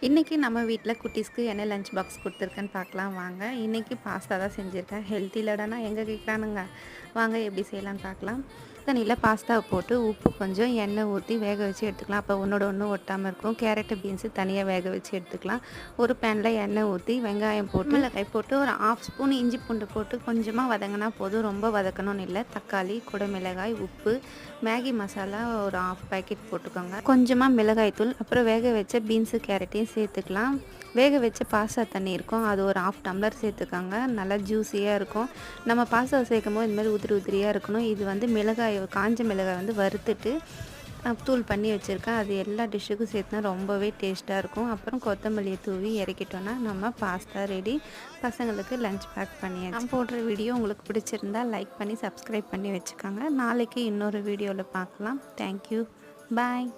இன்றைக்கி நம்ம வீட்டில் குட்டீஸ்க்கு என்ன லஞ்ச் பாக்ஸ் கொடுத்துருக்கேன்னு பார்க்கலாம் வாங்க. இன்றைக்கி பாஸ்தா தான் செஞ்சுருக்கேன். ஹெல்த்தி இல்லடானா எங்கே கேட்குறானுங்க. வாங்க எப்படி செய்யலான்னு பார்க்கலாம். தண்ணியில் பாஸ்தாவை போட்டு உப்பு கொஞ்சம் எண்ணெய் ஊற்றி வேக வச்சு எடுத்துக்கலாம். அப்போ ஒன்றோட ஒன்று ஒட்டாமல் இருக்கும். கேரட்டு பீன்ஸு தனியாக வேக வச்சு எடுத்துக்கலாம். ஒரு பேனில் எண்ணெய் ஊற்றி வெங்காயம் போட்டு மிளகாய் போட்டு ஒரு 1/2 ஸ்பூன் இஞ்சி பூண்டு போட்டு கொஞ்சமாக வதங்கினா போதும். ரொம்ப வதக்கணும்னு இல்லை. தக்காளி, குடமிளகாய், உப்பு, மேகி மசாலா ஒரு 1/2 பாக்கெட் போட்டுக்கோங்க. கொஞ்சமாக மிளகாய் தூள், அப்புறம் வேக வச்ச பீன்ஸு கேரட்டையும் சேர்த்துக்கலாம். வேக வச்ச பாஸ்தா தண்ணி இருக்கும், அது ஒரு 1/2 டம்ளர் சேர்த்துக்கோங்க. நல்லா ஜூஸியாக இருக்கும். நம்ம பாஸ்தா சேர்க்கும் போது இதுமாதிரி உதிரி உதிரியாக இருக்கணும். இது வந்து மிளகாய், காஞ்ச மிளகாய் வந்து வறுத்துட்டு தூள் பண்ணி வச்சுருக்கேன். அது எல்லா டிஷ்ஷுக்கும் சேர்த்துனா ரொம்பவே டேஸ்ட்டாக இருக்கும். அப்புறம் கொத்தமல்லியை தூவி இறக்கிட்டோன்னா நம்ம பாஸ்தா ரெடி. பசங்களுக்கு லஞ்ச் பேக் பண்ணியாச்சு. நான் போடுற வீடியோ உங்களுக்கு பிடிச்சிருந்தா லைக் பண்ணி சப்ஸ்கிரைப் பண்ணி வச்சுக்கோங்க. நாளைக்கு இன்னொரு வீடியோவில் பார்க்கலாம். தேங்க்யூ, பாய்.